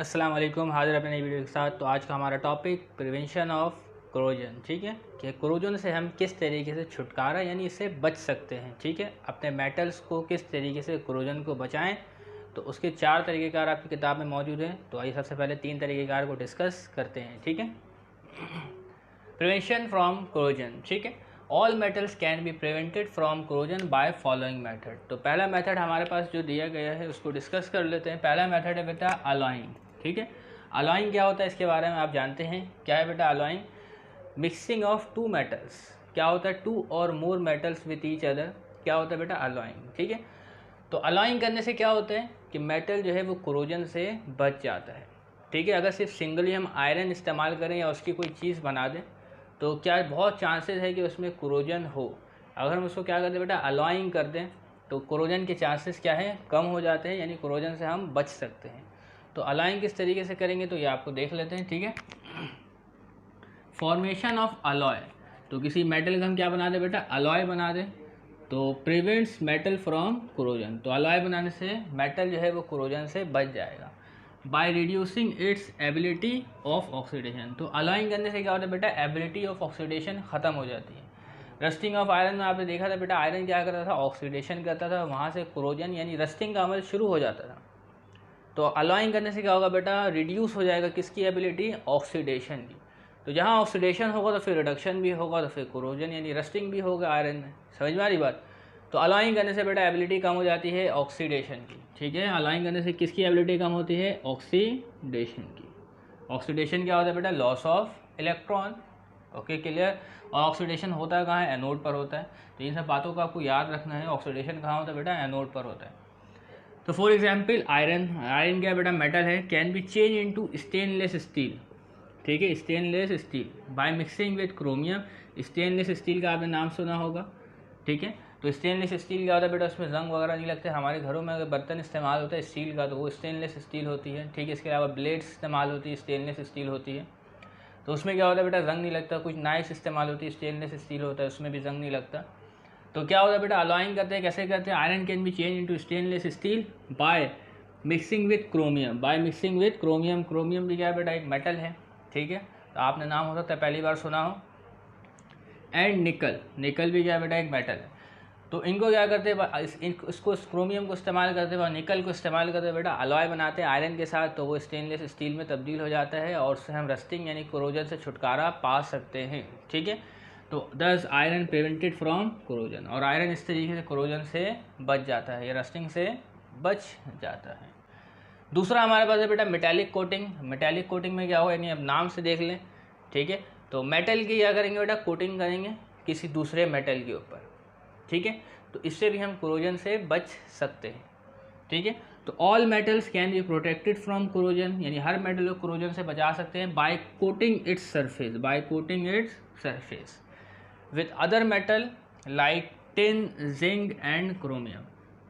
अस्सलाम वालेकुम, हाजिर अपने नई वीडियो के साथ। तो आज का हमारा टॉपिक प्रिवेंशन ऑफ कोरोजन, ठीक है, कि कोरोजन से हम किस तरीके से छुटकारा यानी इससे बच सकते हैं, ठीक है, अपने मेटल्स को किस तरीके से कोरोजन को बचाएं। तो उसके 4 तरीक़ेकार आपकी किताब में मौजूद हैं। तो आइए सबसे पहले 3 तरीक़ेकार को डिस्कस करते हैं, ठीक है। प्रिवेंशन फ्रॉम कोरोजन, ठीक है। All metals can be prevented from corrosion by following method. तो पहला मेथड हमारे पास जो दिया गया है उसको डिस्कस कर लेते हैं। पहला मेथड है बेटा अलॉइंग, ठीक है। अलॉइंग क्या होता है इसके बारे में आप जानते हैं। क्या है बेटा alloying? Mixing of two metals. क्या होता है? 2 और more metals with each other. क्या होता है बेटा? अलॉइंग, ठीक है। तो अलॉइंग करने से क्या होता है कि मेटल जो है वो कोरोजन से बच जाता है, ठीक है। अगर सिर्फ सिंगली हम आयरन इस्तेमाल करें या उसकी कोई चीज़ बना दें तो क्या बहुत चांसेस है कि उसमें कोरोजन हो। अगर हम उसको क्या करते हैं बेटा, अलॉइंग कर दें, तो कोरोजन के चांसेस क्या है, कम हो जाते हैं, यानी कोरोजन से हम बच सकते हैं। तो अलॉइंग किस तरीके से करेंगे तो ये आपको देख लेते हैं, ठीक है। Formation of alloy. तो किसी मेटल का हम क्या बना दें बेटा, अलॉय बना दें, तो प्रिवेंट्स मेटल फ्रॉम कोरोजन। तो अलॉय बनाने से मेटल जो है वो कोरोजन से बच जाएगा। By reducing its ability of oxidation. तो अलॉइंग करने से क्या होता है बेटा, एबिलिटी ऑफ ऑक्सीडेशन ख़त्म हो जाती है। रस्टिंग ऑफ आयरन में आपने देखा था बेटा, आयरन क्या करता था, ऑक्सीडेशन करता था, वहाँ से कोरोजन यानी रस्टिंग का अमल शुरू हो जाता था। तो अलॉइंग करने से क्या होगा बेटा, रिड्यूस हो जाएगा किसकी एबिलिटी, ऑक्सीडेशन की। तो जहाँ ऑक्सीडेशन होगा तो फिर रिडक्शन भी होगा, तो फिर कोरोजन यानी रस्टिंग भी होगा आयरन में। समझ में आ रही बात। तो अलॉइंग करने से बेटा एबिलिटी कम हो जाती है ऑक्सीडेशन की, ठीक है। अलॉइंग करने से किसकी एबिलिटी कम होती है, ऑक्सीडेशन की। ऑक्सीडेशन क्या होता है बेटा, loss of electron. Okay, clear. और ऑक्सीडेशन होता है कहाँ है, एनोड पर होता है। तो इन सब बातों को आपको याद रखना है। ऑक्सीडेशन कहाँ होता है बेटा, एनोड पर होता है। तो फॉर एग्जाम्पल आयरन, आयरन क्या बेटा, मेटल है, can be change into stainless steel, ठीक है, stainless steel by mixing with chromium. Stainless steel का आपने नाम सुना होगा, ठीक है। तो स्टेनलेस स्टील क्या होता है बेटा, उसमें जंग वगैरह नहीं लगते। हमारे घरों में अगर बर्तन इस्तेमाल होता है स्टील का तो वो स्टेनलेस स्टील होती है, ठीक है। इसके अलावा ब्लेड्स इस्तेमाल होती है, स्टेनलेस स्टील होती है। तो उसमें क्या होता है बेटा, जंग नहीं लगता। कुछ नाइफ इस्तेमाल होती है, स्टेनलेस स्टील होता है, उसमें भी जंग नहीं लगता। तो क्या होता है बेटा, अलॉइंग करते हैं, कैसे करते हैं, iron can be change into stainless steel by mixing with chromium. By mixing with chromium. Chromium भी क्या है बेटा, एक मेटल है, ठीक है। तो आपने नाम हो सकता है पहली बार सुना हो। एंड निकल, निकल भी क्या है बेटा, एक मेटल है। तो इनको क्या करते हैं, इसको क्रोमियम को इस्तेमाल करते हैं और निकल को इस्तेमाल करते हैं बेटा, अलॉय बनाते हैं आयरन के साथ, तो वो स्टेनलेस स्टील में तब्दील हो जाता है और उससे हम रस्टिंग यानी कोरोजन से छुटकारा पा सकते हैं, ठीक है। तो दस आयरन प्रिवेंटेड फ्रॉम कोरोजन, और आयरन इस तरीके से कोरोजन से बच जाता है, या रस्टिंग से बच जाता है। दूसरा हमारे पास है बेटा मेटालिक कोटिंग। मेटालिक कोटिंग में क्या होगा, यानी अब नाम से देख लें, ठीक है। तो मेटल की क्या करेंगे बेटा, कोटिंग करेंगे किसी दूसरे मेटल के ऊपर, ठीक है। तो इससे भी हम कोरोजन से बच सकते हैं, ठीक है। तो all metals can be protected from corrosion, यानी हर मेटल को कोरोजन से बचा सकते हैं by coating its surface, by coating its surface with other metal like tin, zinc and chromium.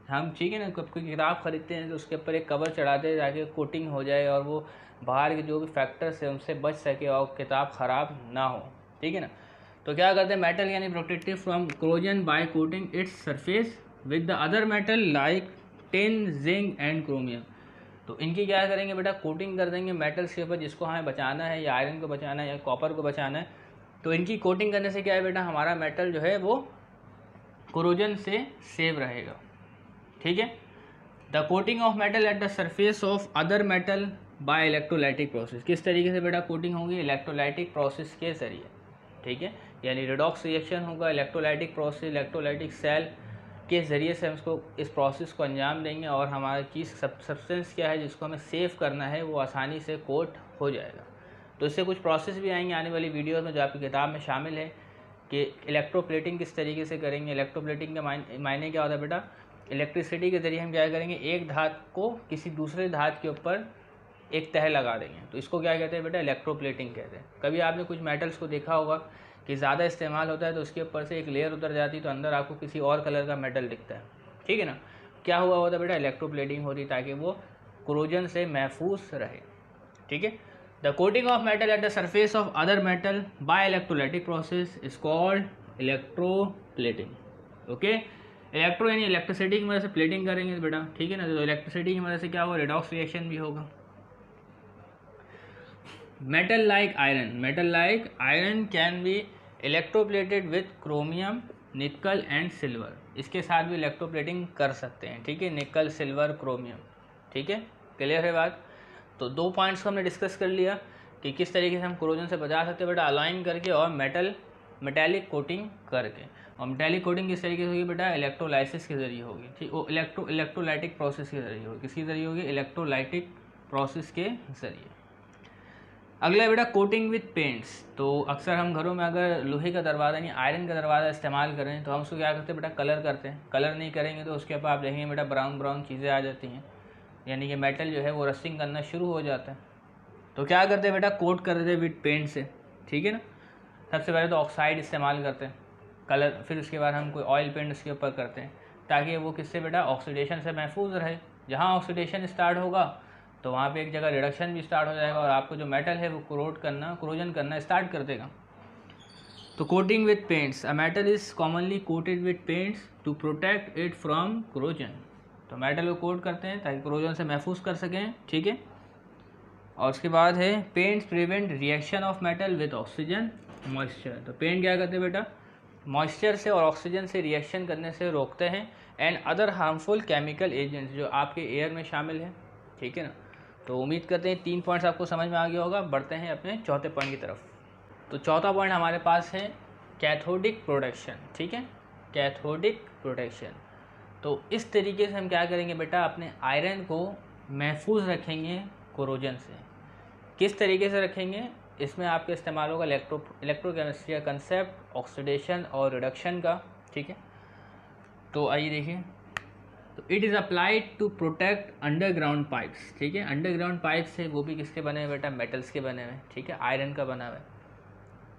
हम, ठीक है ना, कोई किताब खरीदते हैं तो उसके ऊपर एक कवर चढ़ाते हैं ताकि कोटिंग हो जाए और वो बाहर के जो भी फैक्टर्स है उनसे बच सके और किताब ख़राब ना हो, ठीक है ना। तो क्या करते हैं, मेटल यानी protective from corrosion by coating its surface with the other metal like tin, zinc and chromium. तो इनकी क्या करेंगे बेटा, कोटिंग कर देंगे मेटल्स के ऊपर जिसको हमें बचाना है, या आयरन को बचाना है या कॉपर को बचाना है। तो इनकी कोटिंग करने से क्या है बेटा, हमारा मेटल जो है वो कोरोजन से सेव रहेगा, ठीक है। The coating of metal at the surface of other metal by electrolytic process. किस तरीके से बेटा कोटिंग होगी, इलेक्ट्रोलाइटिक प्रोसेस के जरिए, ठीक है। यानी रिडॉक्स रिएक्शन होगा, इलेक्ट्रोलाइटिक प्रोसेस, इलेक्ट्रोलाइटिक सेल के ज़रिए से हम इसको, इस प्रोसेस को अंजाम देंगे और हमारा चीज़ सब्सटेंस क्या है जिसको हमें सेव करना है वो आसानी से कोट हो जाएगा। तो इससे कुछ प्रोसेस भी आएंगे आने वाली वीडियो में जो आपकी किताब में शामिल है कि इलेक्ट्रोप्लेटिंग किस तरीके से करेंगे। इलेक्ट्रोप्लेटिंग का मायने क्या होता है बेटा, इलेक्ट्रिसिटी के ज़रिए हम क्या करेंगे, एक धातु को किसी दूसरे धातु के ऊपर एक तह लगा देंगे, तो इसको क्या कहते हैं बेटा, इलेक्ट्रोप्लेटिंग कहते हैं। कभी आपने कुछ मेटल्स को देखा होगा कि ज़्यादा इस्तेमाल होता है तो उसके ऊपर से एक लेयर उतर जाती है तो अंदर आपको किसी और कलर का मेटल दिखता है, ठीक है ना। क्या हुआ होता है बेटा, इलेक्ट्रोप्लेटिंग होती ताकि वो कोरोजन से महफूज रहे, ठीक है। The coating of metal at the surface of other metal by electrolytic process is called electroplating, okay. Electro यानी इलेक्ट्रिसिटी की मदद से प्लेटिंग करेंगे बेटा, ठीक है ना। तो इलेक्ट्रिसिटी की मदद से क्या होगा, रिडॉक्स रिएक्शन भी होगा, metal like iron can be electroplated with chromium, निकल एंड सिल्वर। इसके साथ भी इलेक्ट्रोप्लेटिंग कर सकते हैं, ठीक है, निकल, सिल्वर, क्रोमियम, ठीक है, क्लियर है बात। तो 2 पॉइंट्स को हमने डिस्कस कर लिया कि किस तरीके से हम कोरोजन से बचा सकते हैं बेटा, अलाइन करके और मेटालिक कोटिंग करके। और मेटालिक कोटिंग किस तरीके से होगी बेटा, इलेक्ट्रोलाइसिस के जरिए होगी, ठीक, वो इलेक्ट्रोलाइटिक प्रोसेस के जरिए होगी। किसके जरिए होगी, इलेक्ट्रोलाइटिक प्रोसेस के जरिए। अगला बेटा कोटिंग विथ पेंट्स। तो अक्सर हम घरों में अगर लोहे का दरवाज़ा यानी आयरन का दरवाज़ा इस्तेमाल करें तो हम उसको क्या करते हैं बेटा, कलर करते हैं। कलर नहीं करेंगे तो उसके ऊपर आप देखेंगे बेटा ब्राउन चीज़ें आ जाती हैं, यानी कि मेटल जो है वो रस्टिंग करना शुरू हो जाता है। तो क्या करते हैं बेटा, कोट कर देते हैं विथ पेंट से, ठीक है ना। सबसे पहले तो ऑक्साइड इस्तेमाल करते हैं कलर, फिर उसके बाद हम कोई ऑयल पेंट उसके ऊपर करते हैं ताकि वो किससे बेटा, ऑक्सीडेशन से महफूज रहे। जहाँ ऑक्सीडेशन स्टार्ट होगा तो वहाँ पे एक जगह रिडक्शन भी स्टार्ट हो जाएगा और आपको जो मेटल है वो कोरोजन करना स्टार्ट कर देगा। तो coating with paints, a metal is commonly coated with paints to protect it from corrosion. तो मेटल को कोट करते हैं ताकि कोरोजन से महफूज कर सकें, ठीक है। और उसके बाद है paints prevent reaction of metal with oxygen moisture. तो पेंट क्या करते हैं बेटा, मॉइस्चर से और ऑक्सीजन से रिएक्शन करने से रोकते हैं and other harmful chemical agents जो आपके एयर में शामिल हैं, ठीक है ना। तो उम्मीद करते हैं 3 पॉइंट्स आपको समझ में आ गया होगा। बढ़ते हैं अपने चौथे पॉइंट की तरफ। तो चौथा पॉइंट हमारे पास है कैथोडिक प्रोटेक्शन, ठीक है, कैथोडिक प्रोटेक्शन। तो इस तरीके से हम क्या करेंगे बेटा, अपने आयरन को महफूज रखेंगे कोरोजन से। किस तरीके से रखेंगे, इसमें आपका इस्तेमाल होगा इलेक्ट्रोकेमिस्ट्री का कंसेप्ट, ऑक्सीडेशन और रिडक्शन का, ठीक है। तो आइए देखिए, तो it is applied to protect underground pipes, ठीक है। अंडरग्राउंड पाइप्स है वो भी किसके बने हुए बेटा, मेटल्स के बने हुए, ठीक है, आयरन का बना हुआ है।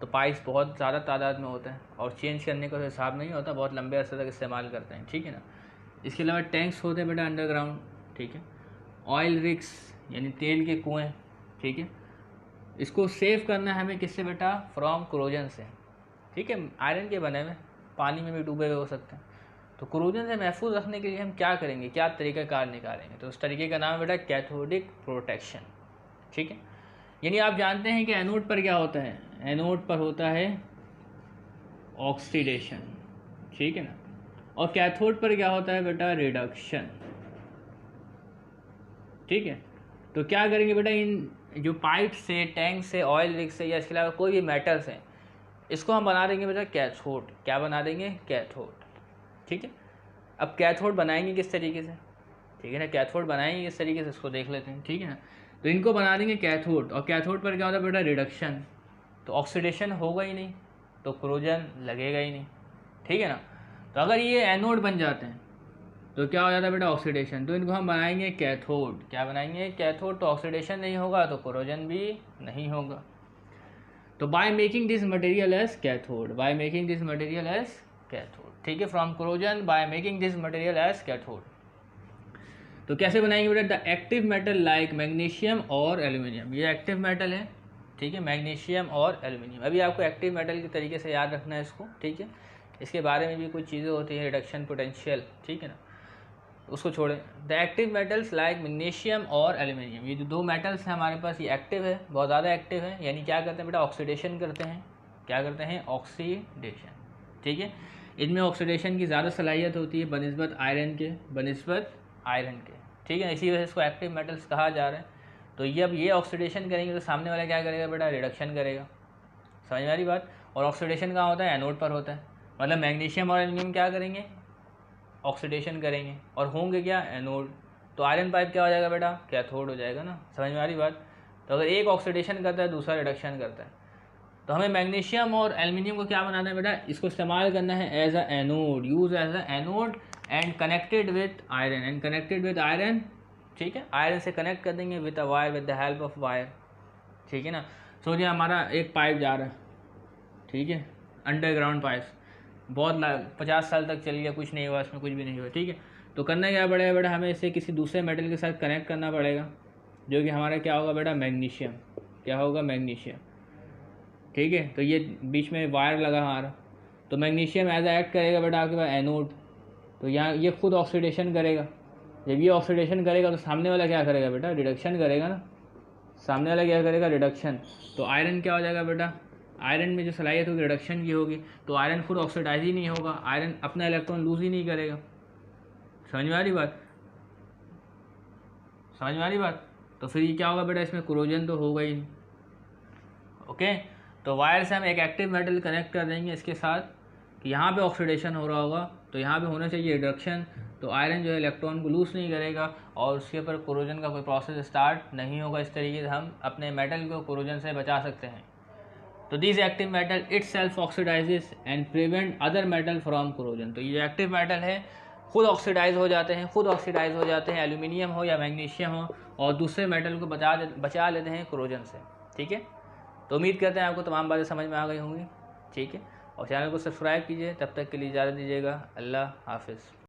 तो पाइप्स बहुत ज़्यादा तादाद में होते हैं और चेंज करने का हिसाब नहीं होता, बहुत लंबे अरसे तक इस्तेमाल करते हैं, ठीक है ना। इसके अलावा टैंक्स होते हैं बेटा अंडरग्राउंड, ठीक है। ऑयल रिग्स यानी तेल के कुएँ, ठीक है। इसको सेव करना है हमें किससे बेटा, फ्रॉम कोरोजन से, ठीक है। आयरन के बने हुए, पानी में भी डूबे हुए हो सकते हैं। तो कोरोजन से महफूज रखने के लिए हम क्या करेंगे, क्या तरीक़ाकार निकालेंगे, तो उस तरीके का नाम है बेटा कैथोडिक प्रोटेक्शन, ठीक है। यानी आप जानते हैं कि एनोड पर क्या होता है, एनोड पर होता है ऑक्सीडेशन, ठीक है ना, और कैथोड पर क्या होता है बेटा, रिडक्शन, ठीक है। तो क्या करेंगे बेटा, इन जो पाइप से, टैंक से, ऑयल रिग से या इसके अलावा कोई भी मेटल्स हैं, इसको हम बना देंगे बेटा कैथोड। क्या बना देंगे, कैथोड, ठीक है। अब कैथोड बनाएंगे किस तरीके से, ठीक है ना, कैथोड बनाएंगे किस तरीके से, इसको देख लेते हैं, ठीक है ना। तो इनको बना देंगे कैथोड, और कैथोड पर क्या होता है बेटा, रिडक्शन। तो ऑक्सीडेशन होगा ही नहीं तो कोरोजन लगेगा ही नहीं, ठीक है ना। तो अगर ये एनोड बन जाते हैं तो क्या हो जाता है बेटा, ऑक्सीडेशन। तो इनको हम बनाएंगे कैथोड। क्या बनाएंगे, कैथोड। तो ऑक्सीडेशन नहीं होगा तो कोरोजन भी नहीं होगा। तो by making this material as cathode, by making this material as cathode, ठीक है, from corrosion by making this material as cathode. तो कैसे बनाएंगे बेटा, the active metal like magnesium और एल्यूमिनियम। ये एक्टिव मेटल है, ठीक है, मैग्नीशियम और एल्यूमिनियम। अभी आपको एक्टिव मेटल के तरीके से याद रखना है इसको, ठीक है। इसके बारे में भी कुछ चीज़ें होती हैं, रिडक्शन पोटेंशियल, ठीक है ना, उसको छोड़ें। The active metals like magnesium और एल्यूमिनियम, ये जो 2 मेटल्स हैं हमारे पास, ये एक्टिव है, बहुत ज़्यादा एक्टिव है। यानी क्या करते हैं बेटा, ऑक्सीडेशन करते हैं। क्या करते हैं, ऑक्सीडेशन, ठीक है। इनमें ऑक्सीडेशन की ज़्यादा सलाहियत होती है बनिस्बत आयरन के, ठीक है। इसी वजह से इसको एक्टिव मेटल्स कहा जा रहा है। तो ये अब ये ऑक्सीडेशन करेंगे तो सामने वाला क्या करेगा बेटा, रिडक्शन करेगा। समझ में आ रही बात। और ऑक्सीडेशन कहाँ होता है, एनोड पर होता है। मतलब मैग्नीशियम और एल्यूमिनियम क्या करेंगे, ऑक्सीडेशन करेंगे, और होंगे क्या, एनोड। तो आयरन पाइप क्या हो जाएगा बेटा, कैथोड हो जाएगा ना। समझ में आ रही बात। तो अगर एक ऑक्सीडेशन करता है दूसरा रिडक्शन करता है, तो हमें मैग्नीशियम और एल्यूमिनियम को क्या बनाना है बेटा, इसको इस्तेमाल करना है as a anode, use as a anode and connected with iron, ठीक है। आयरन से कनेक्ट कर देंगे with a wire, with the help of wire, ठीक है ना। सोचिए हमारा एक पाइप जा रहा है, ठीक है, अंडरग्राउंड पाइप, बहुत 50 साल तक चल गया, कुछ नहीं हुआ, इसमें कुछ भी नहीं हुआ, ठीक है। तो करना क्या पड़ेगा बेटा, हमें इसे किसी दूसरे मेटल के साथ कनेक्ट करना पड़ेगा, जो कि हमारा क्या होगा बेटा, मैग्नीशियम। क्या होगा, मैग्नीशियम, ठीक है। तो ये बीच में वायर लगा हमारा, तो मैग्नीशियम एज एक्ट करेगा बेटा आपके पास एनोड। तो यहाँ ये खुद ऑक्सीडेशन करेगा। जब ये ऑक्सीडेशन करेगा तो सामने वाला क्या करेगा बेटा, रिडक्शन करेगा ना। सामने वाला क्या करेगा, रिडक्शन। तो आयरन क्या हो जाएगा बेटा, आयरन में जो सलाहियत होगी रिडक्शन की होगी, तो आयरन खुद ऑक्सीडाइज ही नहीं होगा, आयरन अपना इलेक्ट्रॉन लूज ही नहीं करेगा। समझ में आ रही बात, समझ में आ रही बात। तो फिर ये क्या होगा बेटा, इसमें कोरोजन तो होगा ही नहीं। ओके, तो वायर से हम एक एक्टिव मेटल कनेक्ट कर देंगे इसके साथ कि यहाँ पे ऑक्सीडेशन हो रहा होगा, तो यहाँ पे होना चाहिए रिडक्शन, तो आयरन जो है इलेक्ट्रॉन को लूज नहीं करेगा और उसके ऊपर कोरोजन का कोई प्रोसेस स्टार्ट नहीं होगा। इस तरीके से हम अपने मेटल को कोरोजन से बचा सकते हैं। तो this active metal it self oxidises and prevent other metal from corrosion. तो ये एक्टिव मेटल है खुद ऑक्सीडाइज हो जाते हैं, एल्यूमिनियम हो या मैग्नीशियम हो, और दूसरे मेटल को बचा लेते हैं कोरोजन से। ठीक है, तो उम्मीद करते हैं आपको तमाम बातें समझ में आ गई होंगी। ठीक है, और चैनल को सब्सक्राइब कीजिए। तब तक के लिए इजाज़त दीजिएगा। अल्लाह हाफिज़।